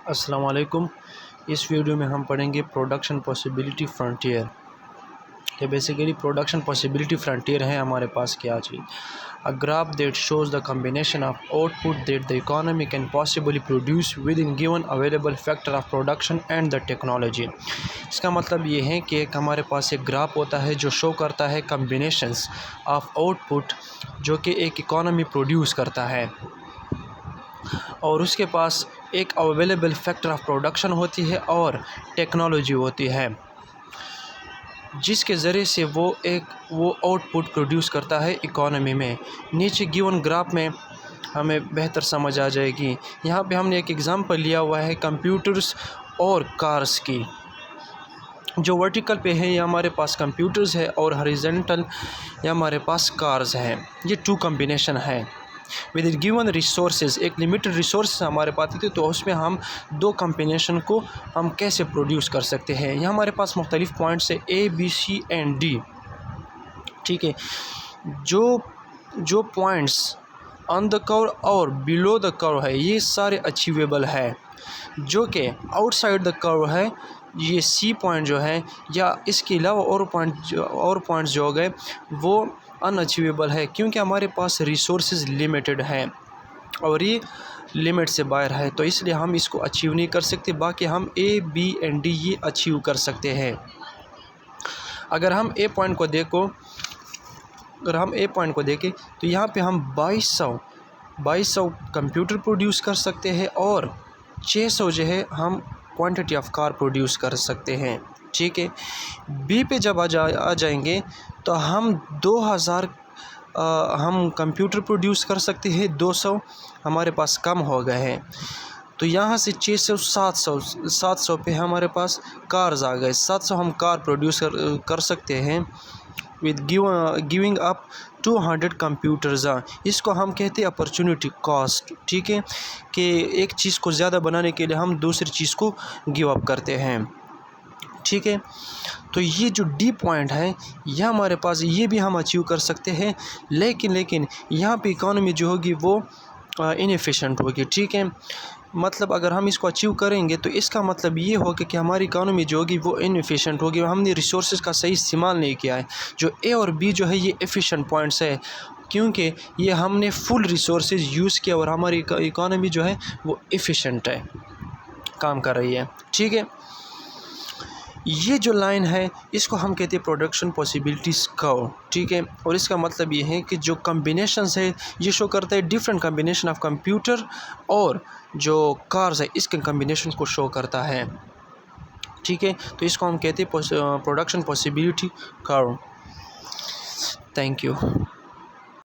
अस्सलाम वालेकुम। इस वीडियो में हम पढ़ेंगे प्रोडक्शन पॉसिबिलिटी फ्रंटियर। ये बेसिकली प्रोडक्शन पॉसिबिलिटी फ्रंटियर है हमारे पास क्या चीज़। A graph that shows the combination of output that the economy can possibly produce with in given available factor of production and the technology. इसका मतलब ये है कि एक हमारे पास एक ग्राफ होता है जो शो करता है कम्बिनेशंस ऑफ आउटपुट जो कि एक इकोनॉमी प्रोड्यूस करता है, और उसके पास एक अवेलेबल फैक्टर ऑफ प्रोडक्शन होती है और टेक्नोलॉजी होती है जिसके ज़रिए से वो आउटपुट प्रोड्यूस करता है इकोनॉमी में। नीचे गिवन ग्राफ में हमें बेहतर समझ आ जाएगी। यहाँ पे हमने एक एग्ज़ाम्पल लिया हुआ है कंप्यूटर्स और कार्स की। जो वर्टिकल पे है ये हमारे पास कंप्यूटर्स है और हॉरिजॉन्टल ये हमारे पास कार्स है। ये टू कम्बिनेशन है विद गिवन रिसोर्सेज। एक लिमिटेड रिसोर्स हमारे पास थे तो उसमें हम दो कम्बिनेशन को हम कैसे प्रोड्यूस कर सकते हैं। यहाँ हमारे पास मुख्तलिफ पॉइंट्स है A, B, C and D। ठीक है, जो पॉइंट्स ऑन द कर्व और बिलो द कर्व है ये सारे अचीवेबल है। जो कि आउटसाइड द कर्व है ये C पॉइंट जो है या इसके अलावा और पॉइंट्स जो हो गए वो अनअचीवेबल है, क्योंकि हमारे पास रिसोर्सेज लिमिटेड हैं और ये लिमिट से बाहर है, तो इसलिए हम इसको अचीव नहीं कर सकते। बाकी हम A, B एंड D ये अचीव कर सकते हैं। अगर हम A पॉइंट को देखें तो यहाँ पे हम 2200 कंप्यूटर प्रोड्यूस कर सकते हैं और 600 जो है हम क्वांटिटी ऑफ कार प्रोड्यूस कर सकते हैं। ठीक है, बी पे जब आ जाएंगे तो हम 2000 हम कंप्यूटर प्रोड्यूस कर सकते हैं, 200 हमारे पास कम हो गए हैं। तो यहाँ से 600 700 पे हमारे पास कार्स आ गए। 700 हम कार प्रोड्यूस कर सकते हैं विद गिविंग अप 200 कंप्यूटर्स। इसको हम कहते हैं अपॉर्चुनिटी कॉस्ट। ठीक है, कि एक चीज़ को ज़्यादा बनाने के लिए हम दूसरी चीज़ को गिव अप करते हैं। ठीक है, तो ये जो D पॉइंट है यह हमारे पास ये भी हम अचीव कर सकते हैं, लेकिन यहाँ पे इकोनॉमी जो होगी वो इनएफिशिएंट होगी। ठीक है, मतलब अगर हम इसको अचीव करेंगे तो इसका मतलब ये होगा कि हमारी इकोनॉमी जो होगी वो इनएफिशिएंट होगी, हमने रिसोर्सेज का सही इस्तेमाल नहीं किया है। जो A और B जो है ये एफिशिएंट पॉइंट्स है, क्योंकि ये हमने फुल रिसोर्सेज यूज़ किया और हमारी इकोनॉमी जो है वो एफिशिएंट है, काम कर रही है। ठीक है, ये जो लाइन है इसको हम कहते हैं प्रोडक्शन पॉसिबिलिटीज़ कर्व। ठीक है, और इसका मतलब ये है कि जो कम्बिनेशंस है ये शो करता है डिफरेंट कम्बिनेशन ऑफ कंप्यूटर और जो कार्स है इसके कम्बिनेशन को शो करता है। ठीक है, तो इसको हम कहते हैं production possibility curve. Thank you.